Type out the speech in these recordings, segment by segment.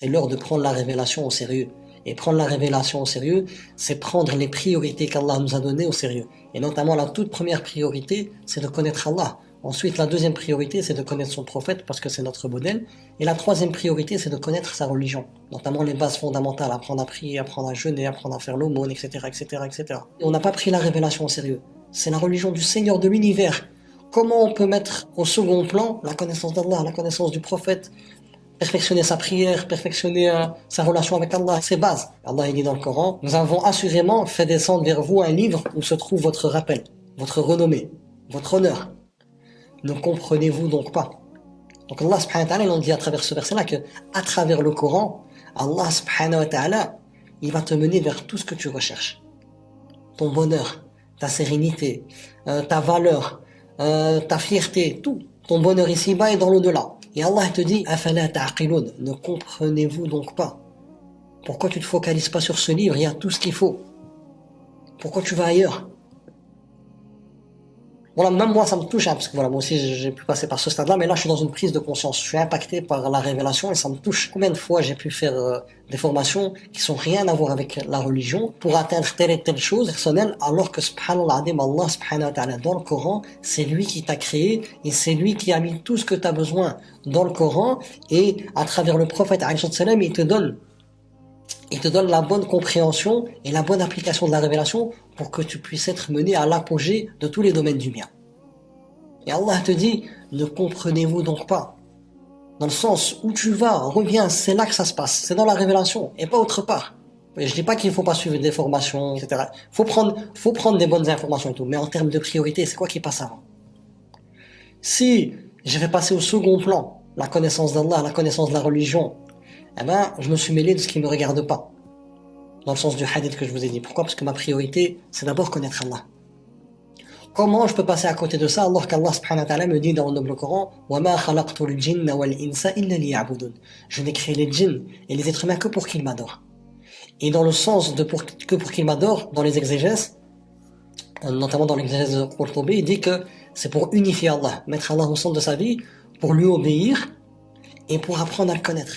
C'est l'heure de prendre la révélation au sérieux. Et prendre la révélation au sérieux, c'est prendre les priorités qu'Allah nous a données au sérieux. Et notamment la toute première priorité, c'est de connaître Allah. Ensuite, la deuxième priorité, c'est de connaître son prophète parce que c'est notre modèle. Et la troisième priorité, c'est de connaître sa religion. Notamment les bases fondamentales, apprendre à prier, apprendre à jeûner, apprendre à faire l'aumône, etc., etc., etc. Et on n'a pas pris la révélation au sérieux. C'est la religion du Seigneur de l'univers. Comment on peut mettre au second plan la connaissance d'Allah, la connaissance du prophète, perfectionner sa prière, perfectionner sa relation avec Allah, ses bases. Allah il dit dans le Coran, nous avons assurément fait descendre vers vous un livre où se trouve votre rappel, votre renommée, votre honneur. Ne comprenez-vous donc pas? Donc Allah subhanahu wa ta'ala, il nous dit à travers ce verset-là que, à travers le Coran, Allah subhanahu wa ta'ala, il va te mener vers tout ce que tu recherches. Ton bonheur, ta sérénité, ta valeur, ta fierté, tout. Ton bonheur ici-bas et dans l'au-delà. Et Allah te dit, afala ta'qiloun, ne comprenez-vous donc pas? Pourquoi tu te focalises pas sur ce livre? Il y a tout ce qu'il faut. Pourquoi tu vas ailleurs? Voilà, même moi ça me touche, hein, parce que voilà, moi aussi j'ai pu passer par ce stade-là, mais là je suis dans une prise de conscience. Je suis impacté par la révélation et ça me touche. Combien de fois j'ai pu faire des formations qui sont rien à voir avec la religion pour atteindre telle et telle chose personnelle, alors que subhanallah, Allah subhanahu wa ta'ala dans le Coran, c'est lui qui t'a créé et c'est lui qui a mis tout ce que tu as besoin dans le Coran et à travers le prophète alayhi salam, il te donne la bonne compréhension et la bonne application de la révélation pour que tu puisses être mené à l'apogée de tous les domaines du bien. Et Allah te dit, ne comprenez-vous donc pas? Dans le sens où tu vas, reviens, c'est là que ça se passe. C'est dans la révélation et pas autre part. Et je dis pas qu'il faut pas suivre des formations, etc. Faut prendre des bonnes informations et tout. Mais en termes de priorité, c'est quoi qui passe avant? Si je vais passer au second plan, la connaissance d'Allah, la connaissance de la religion, eh ben, je me suis mêlé de ce qui ne me regarde pas. Dans le sens du hadith que je vous ai dit. Pourquoi? Parce que ma priorité, c'est d'abord connaître Allah. Comment je peux passer à côté de ça alors qu'Allah subhanahu wa ta'ala me dit dans le noble Coran وَمَا خَلَقْتُ الْجِنَّ وَالْإِنسَ إِلَّا لِيَعْبُدُونَ. Je n'ai créé les djinns et les êtres humains que pour qu'ils m'adorent. Et dans le sens de pour qu'ils m'adorent, dans les exégèses, notamment dans l'exégèse de Qurtubi, il dit que c'est pour unifier Allah, mettre Allah au centre de sa vie, pour lui obéir et pour apprendre à le connaître.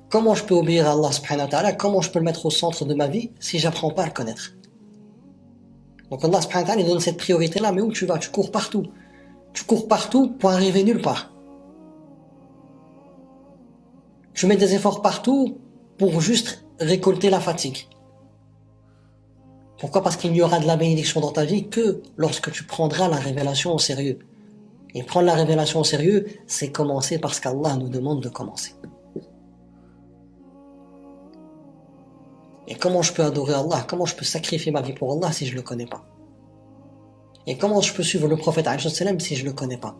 Comment je peux obéir à Allah subhanahu wa ta'ala? Comment je peux le mettre au centre de ma vie si j'apprends pas à le connaître? Donc Allah subhanahu wa ta'ala il donne cette priorité-là, mais où tu vas? Tu cours partout. Tu cours partout pour arriver nulle part. Tu mets des efforts partout pour juste récolter la fatigue. Pourquoi? Parce qu'il n'y aura de la bénédiction dans ta vie que lorsque tu prendras la révélation au sérieux. Et prendre la révélation au sérieux, c'est commencer parce qu'Allah nous demande de commencer. Et comment je peux adorer Allah? Comment je peux sacrifier ma vie pour Allah si je ne le connais pas? Et comment je peux suivre le prophète alayhi salam si je ne le connais pas?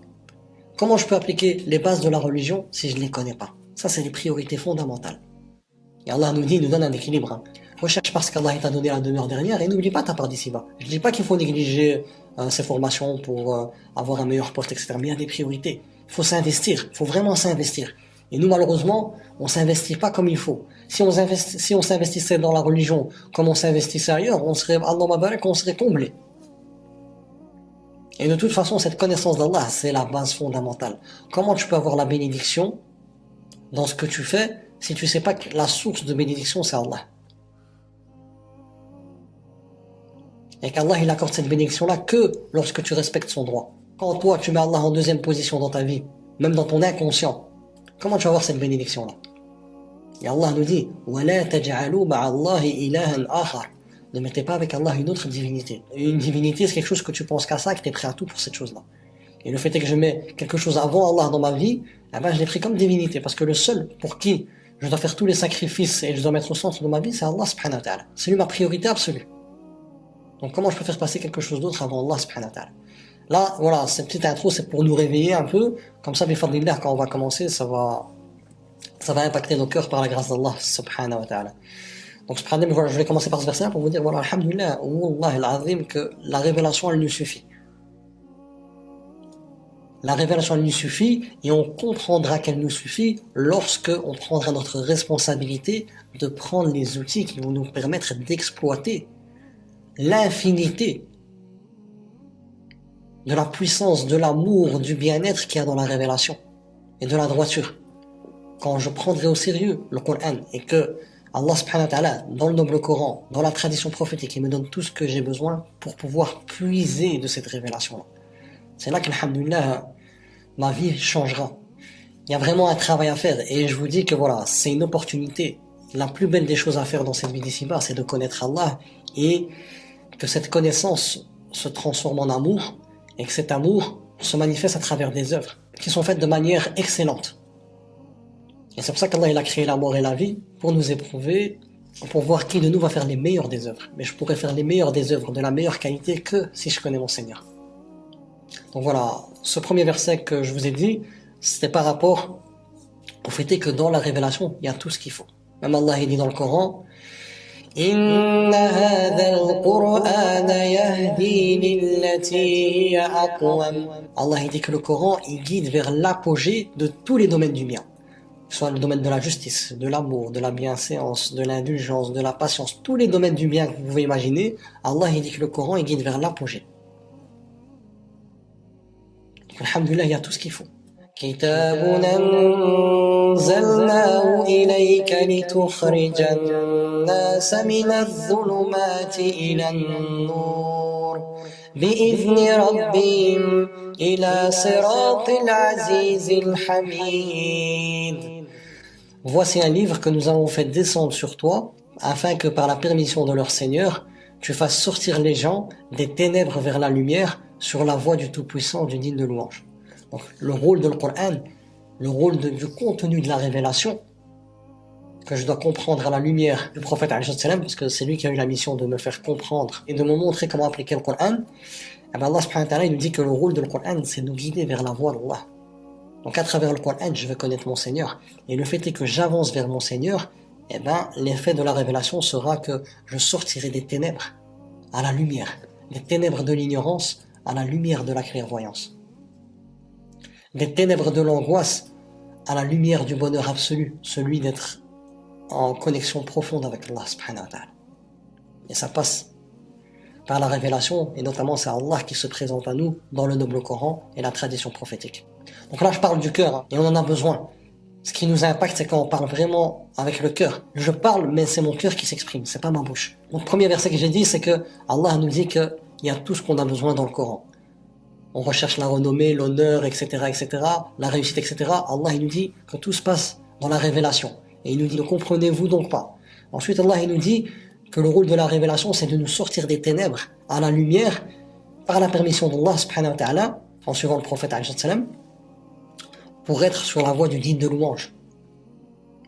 Comment je peux appliquer les bases de la religion si je ne les connais pas? Ça, c'est les priorités fondamentales. Et Allah nous dit, il nous donne un équilibre. Hein. Recherche parce qu'Allah t'a donné la demeure dernière et n'oublie pas ta part d'ici-bas. Je ne dis pas qu'il faut négliger ses formations pour avoir un meilleur poste, etc. Mais il y a des priorités. Il faut s'investir. Il faut vraiment s'investir. Et nous, malheureusement, on ne s'investit pas comme il faut. Si on s'investissait dans la religion comme on s'investissait ailleurs, on serait comblé. Et de toute façon, cette connaissance d'Allah, c'est la base fondamentale. Comment tu peux avoir la bénédiction dans ce que tu fais si tu ne sais pas que la source de bénédiction, c'est Allah? Et qu'Allah, il accorde cette bénédiction-là que lorsque tu respectes son droit. Quand toi, tu mets Allah en deuxième position dans ta vie, même dans ton inconscient, comment tu vas avoir cette bénédiction-là? Et Allah nous dit وَلَا تَجْعَلُوا مَعَ اللَّهِ إِلَهًا آخَرَ. Ne mettez pas avec Allah une autre divinité. Une divinité, c'est quelque chose que tu penses qu'à ça, que tu es prêt à tout pour cette chose-là. Et le fait est que je mets quelque chose avant Allah dans ma vie, eh ben, je l'ai pris comme divinité. Parce que le seul pour qui je dois faire tous les sacrifices et je dois mettre au centre de ma vie, c'est Allah subhanahu wa ta'ala. C'est lui ma priorité absolue. Donc comment je peux faire passer quelque chose d'autre avant Allah subhanahu wa ta'ala? Là, voilà, cette petite intro, c'est pour nous réveiller un peu. Comme ça, bifadlillah, quand on va commencer, ça va impacter nos cœurs par la grâce d'Allah subhanahu wa ta'ala. Donc, subhanallah, voilà, je vais commencer par ce verset pour vous dire, voilà, alhamdulillah, wallah al-azim, que la révélation, elle nous suffit. La révélation, elle nous suffit, et on comprendra qu'elle nous suffit lorsque on prendra notre responsabilité de prendre les outils qui vont nous permettre d'exploiter l'infinité de la puissance, de l'amour, du bien-être qu'il y a dans la révélation et de la droiture. quand je prendrai au sérieux le Coran et que Allah subhanahu wa ta'ala, dans le noble Coran, dans la tradition prophétique, il me donne tout ce que j'ai besoin pour pouvoir puiser de cette révélation-là. C'est là qu'alhamdoulilah, ma vie changera. Il y a vraiment un travail à faire et je vous dis que voilà, c'est une opportunité. La plus belle des choses à faire dans cette vie d'ici-bas, c'est de connaître Allah et que cette connaissance se transforme en amour et que cet amour se manifeste à travers des œuvres qui sont faites de manière excellente. Et c'est pour ça qu'Allah il a créé la mort et la vie pour nous éprouver, pour voir qui de nous va faire les meilleures des œuvres. Mais je pourrais faire les meilleures des œuvres de la meilleure qualité que si je connais mon Seigneur. Donc voilà, ce premier verset que je vous ai dit, c'était par rapport au fait que dans la révélation, il y a tout ce qu'il faut. Même Allah il dit dans le Coran, إن هذا القرآن يهدي للتي هي أقوم. Allah il dit que le Coran il guide vers l'apogée de tous les domaines du bien. Soit le domaine de la justice, de l'amour, de la bienséance, de l'indulgence, de la patience, tous les domaines du bien que vous pouvez imaginer, Allah il dit que le Coran il guide vers l'apogée. Alhamdulillah, il y a tout ce qu'il faut. كتاب أنزلناه إليك لتخرج الناس من الظلمات إلى النور بإذن ربهم إلى صراط العزيز الحميد. Voici un livre que nous avons fait descendre sur toi afin que par la permission de leur Seigneur tu fasses sortir les gens des ténèbres vers la lumière sur la voie du Tout-Puissant du digne de louange. Donc, le rôle de le Coran, le rôle du contenu de la révélation, que je dois comprendre à la lumière du prophète, parce que c'est lui qui a eu la mission de me faire comprendre et de me montrer comment appliquer le Coran. Et bien Allah subhanahu wa ta'ala, il nous dit que le rôle de le Coran, c'est de nous guider vers la voie d'Allah. Donc à travers le Coran, je vais connaître mon Seigneur. Et le fait est que j'avance vers mon Seigneur, et ben l'effet de la révélation sera que je sortirai des ténèbres à la lumière, des ténèbres de l'ignorance à la lumière de la clairvoyance. Des ténèbres de l'angoisse à la lumière du bonheur absolu, celui d'être en connexion profonde avec Allah subhanahu wa ta'ala. Et ça passe par la révélation, et notamment c'est Allah qui se présente à nous dans le noble Coran et la tradition prophétique. Donc là je parle du cœur, et on en a besoin. Ce qui nous impacte, c'est quand on parle vraiment avec le cœur. Je parle, mais c'est mon cœur qui s'exprime, c'est pas ma bouche. Donc le premier verset que j'ai dit, c'est que Allah nous dit qu'il y a tout ce qu'on a besoin dans le Coran. On recherche la renommée, l'honneur, etc., la réussite, etc. Allah, il nous dit que tout se passe dans la révélation. Et il nous dit, ne comprenez-vous donc pas? Ensuite, Allah, il nous dit que le rôle de la révélation, c'est de nous sortir des ténèbres à la lumière par la permission d'Allah, subhanahu wa ta'ala, en suivant le prophète, pour être sur la voie du digne de louange,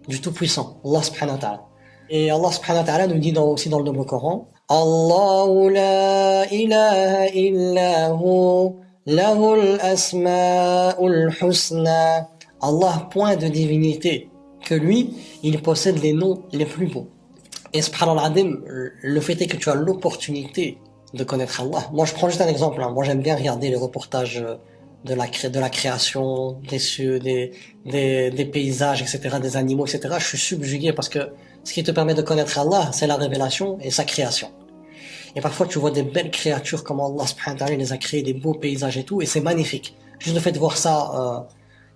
du Tout-Puissant, Allah, subhanahu wa ta'ala. Et Allah, subhanahu wa ta'ala, nous dit aussi dans le noble Coran, Allahu la ilaha illa hu. Lahul asma'ul husna. Allah, point de divinité que lui, il possède les noms les plus beaux. Et subhanallah, le fait est que tu as l'opportunité de connaître Allah. Moi, je prends juste un exemple. Moi, j'aime bien regarder les reportages de la création des cieux, des paysages, etc., des animaux, etc. Je suis subjugué parce que ce qui te permet de connaître Allah, c'est la révélation et sa création. Et parfois tu vois des belles créatures comme Allah subhanahu wa ta'ala les a créées, des beaux paysages et tout, et c'est magnifique. Juste le fait de voir ça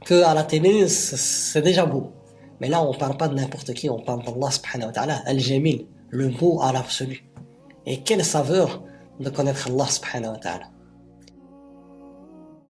que à la télé, c'est déjà beau. Mais là on parle pas de n'importe qui, on parle d'Allah subhanahu wa ta'ala, Al-Jamil, le beau à l'absolu. Et quelle saveur de connaître Allah subhanahu wa ta'ala.